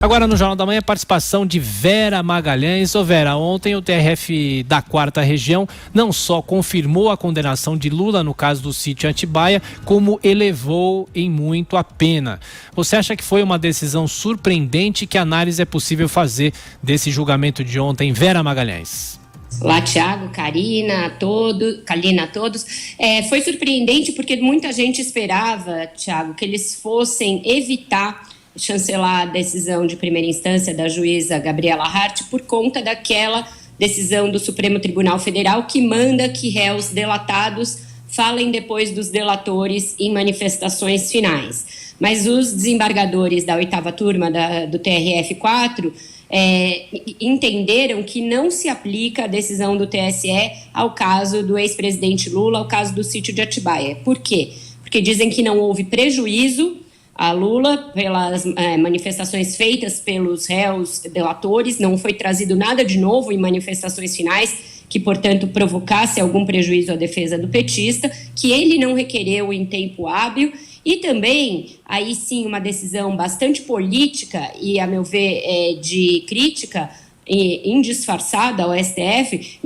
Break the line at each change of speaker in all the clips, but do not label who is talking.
Agora no Jornal da Manhã, a participação de Vera Magalhães. Vera, ontem o TRF da 4ª Região não só confirmou a condenação de Lula no caso do sítio Atibaia, como elevou em muito a pena. Você acha que foi uma decisão surpreendente? Que análise é possível fazer desse julgamento de ontem, Vera Magalhães?
Olá, Thiago, Kalina, a todos. Foi surpreendente porque muita gente esperava, Thiago, que eles fossem evitar chancelar a decisão de primeira instância da juíza Gabriela Hart por conta daquela decisão do Supremo Tribunal Federal que manda que réus delatados falem depois dos delatores em manifestações finais. Mas os desembargadores da 8ª turma do TRF4 entenderam que não se aplica a decisão do TSE ao caso do ex-presidente Lula, ao caso do sítio de Atibaia. Por quê? Porque dizem que não houve prejuízo a Lula pelas manifestações feitas pelos réus delatores, não foi trazido nada de novo em manifestações finais que, portanto, provocasse algum prejuízo à defesa do petista, que ele não requereu em tempo hábil e também, aí sim, uma decisão bastante política e, a meu ver, de crítica indisfarçada ao STF.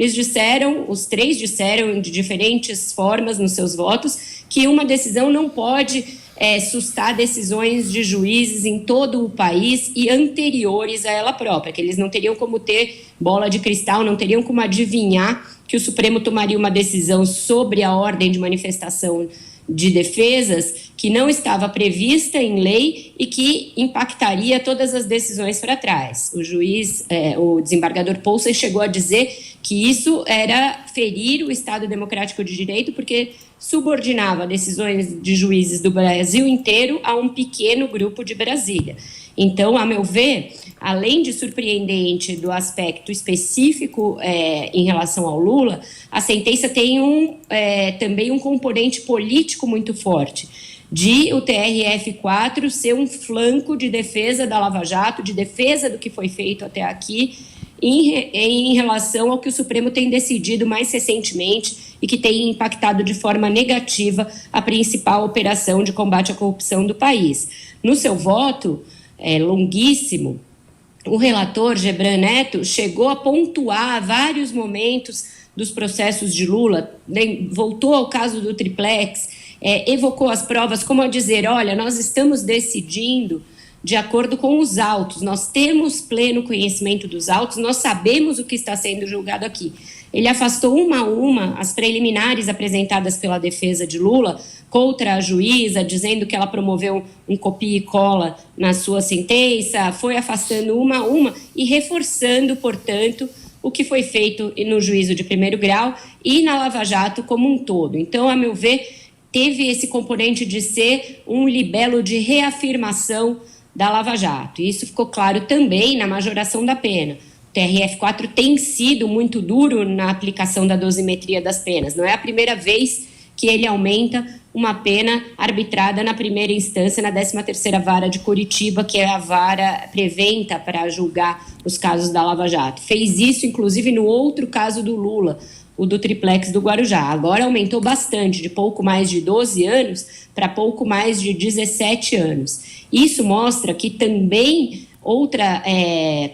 Os três disseram de diferentes formas nos seus votos que uma decisão não pode sustar decisões de juízes em todo o país e anteriores a ela própria, que eles não teriam como ter bola de cristal, não teriam como adivinhar que o Supremo tomaria uma decisão sobre a ordem de manifestação de defesas que não estava prevista em lei e que impactaria todas as decisões para trás. O desembargador Poulsen chegou a dizer que isso era ferir o Estado Democrático de Direito porque subordinava decisões de juízes do Brasil inteiro a um pequeno grupo de Brasília. Então, a meu ver, além de surpreendente do aspecto específico em relação ao Lula, a sentença tem também um componente político muito forte, de o TRF4 ser um flanco de defesa da Lava Jato, de defesa do que foi feito até aqui, em relação ao que o Supremo tem decidido mais recentemente e que tem impactado de forma negativa a principal operação de combate à corrupção do país. No seu voto longuíssimo, o relator Gebran Neto chegou a pontuar vários momentos dos processos de Lula, voltou ao caso do triplex, evocou as provas como a dizer, olha, nós estamos decidindo de acordo com os autos, nós temos pleno conhecimento dos autos, nós sabemos o que está sendo julgado aqui. Ele afastou uma a uma as preliminares apresentadas pela defesa de Lula contra a juíza, dizendo que ela promoveu um copia e cola na sua sentença, foi afastando uma a uma e reforçando, portanto, o que foi feito no juízo de primeiro grau e na Lava Jato como um todo. Então, a meu ver, teve esse componente de ser um libelo de reafirmação da Lava Jato. E isso ficou claro também na majoração da pena. O TRF4 tem sido muito duro na aplicação da dosimetria das penas. Não é a primeira vez que ele aumenta uma pena arbitrada na primeira instância, na 13ª Vara de Curitiba, que é a vara preventa para julgar os casos da Lava Jato. Fez isso, inclusive, no outro caso do Lula, o do triplex do Guarujá. Agora aumentou bastante, de pouco mais de 12 anos para pouco mais de 17 anos. Isso mostra que também outra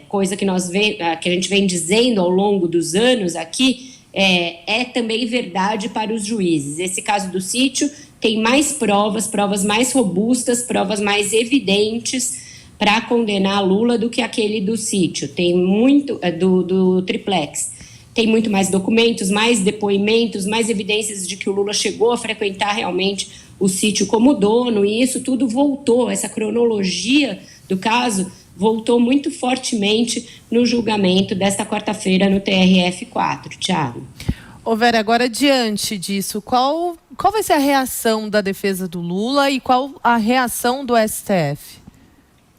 coisa que a gente vem dizendo ao longo dos anos aqui é também verdade para os juízes. Esse caso do sítio tem mais provas mais robustas, provas mais evidentes para condenar Lula do que aquele do sítio. Tem muito do triplex. Tem muito mais documentos, mais depoimentos, mais evidências de que o Lula chegou a frequentar realmente o sítio como dono, e isso tudo voltou, essa cronologia do caso voltou muito fortemente no julgamento desta quarta-feira no TRF4. Thiago.
Vera, agora diante disso, qual vai ser a reação da defesa do Lula e qual a reação do STF?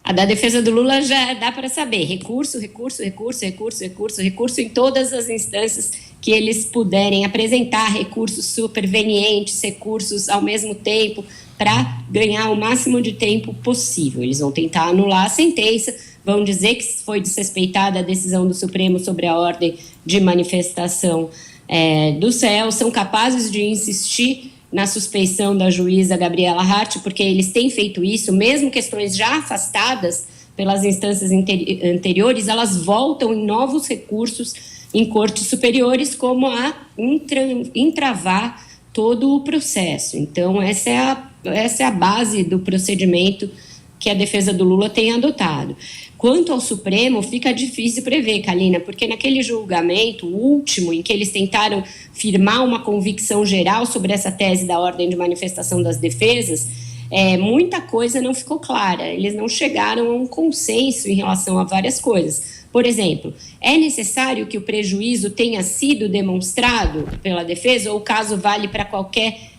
A da defesa do Lula já dá para saber. Recurso em todas as instâncias que eles puderem apresentar, recursos supervenientes, recursos ao mesmo tempo, para ganhar o máximo de tempo possível. Eles vão tentar anular a sentença, vão dizer que foi desrespeitada a decisão do Supremo sobre a ordem de manifestação do CEL, são capazes de insistir na suspeição da juíza Gabriela Hart, porque eles têm feito isso, mesmo questões já afastadas pelas instâncias anteriores, elas voltam em novos recursos em cortes superiores, como a entravar todo o processo. Então, essa é a base do procedimento que a defesa do Lula tem adotado. Quanto ao Supremo, fica difícil prever, Kalina, porque naquele julgamento último, em que eles tentaram firmar uma convicção geral sobre essa tese da ordem de manifestação das defesas, muita coisa não ficou clara. Eles não chegaram a um consenso em relação a várias coisas. Por exemplo, é necessário que o prejuízo tenha sido demonstrado pela defesa ou o caso vale para qualquer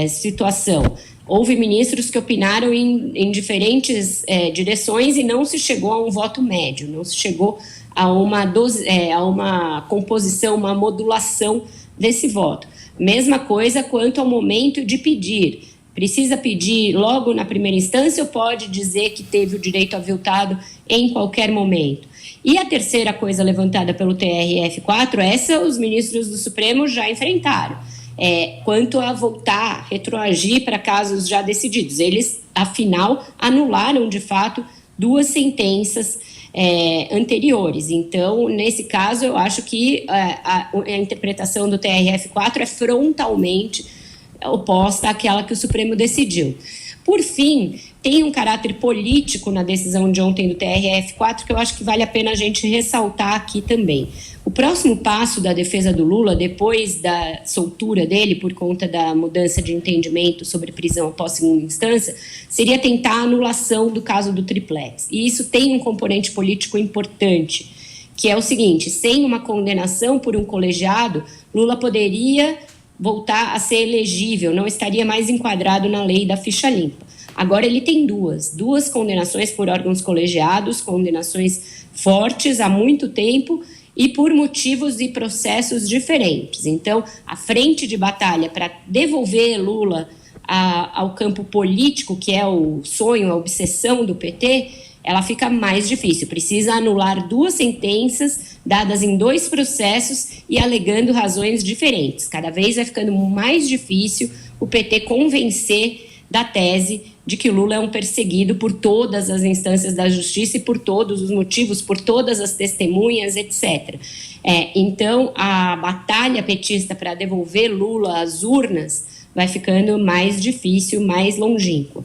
situação? Houve ministros que opinaram em diferentes direções e não se chegou a um voto médio, não se chegou a uma composição, uma modulação desse voto. Mesma coisa quanto ao momento de pedir. Precisa pedir logo na primeira instância ou pode dizer que teve o direito aviltado em qualquer momento? E a terceira coisa levantada pelo TRF4, essa os ministros do Supremo já enfrentaram, quanto a voltar, retroagir para casos já decididos. Eles, afinal, anularam, de fato, 2 sentenças anteriores. Então, nesse caso, eu acho que a interpretação do TRF4 é frontalmente oposta àquela que o Supremo decidiu. Por fim, tem um caráter político na decisão de ontem do TRF4 que eu acho que vale a pena a gente ressaltar aqui também. O próximo passo da defesa do Lula, depois da soltura dele por conta da mudança de entendimento sobre prisão após segunda instância, seria tentar a anulação do caso do triplex. E isso tem um componente político importante, que é o seguinte: sem uma condenação por um colegiado, Lula poderia voltar a ser elegível, não estaria mais enquadrado na lei da ficha limpa. Agora ele tem duas condenações por órgãos colegiados, condenações fortes há muito tempo e por motivos e processos diferentes. Então, a frente de batalha para devolver Lula ao campo político, que é o sonho, a obsessão do PT, ela fica mais difícil. Precisa anular 2 sentenças dadas em 2 processos e alegando razões diferentes. Cada vez vai ficando mais difícil o PT convencer da tese de que Lula é um perseguido por todas as instâncias da justiça e por todos os motivos, por todas as testemunhas, etc. Então, a batalha petista para devolver Lula às urnas vai ficando mais difícil, mais longínqua.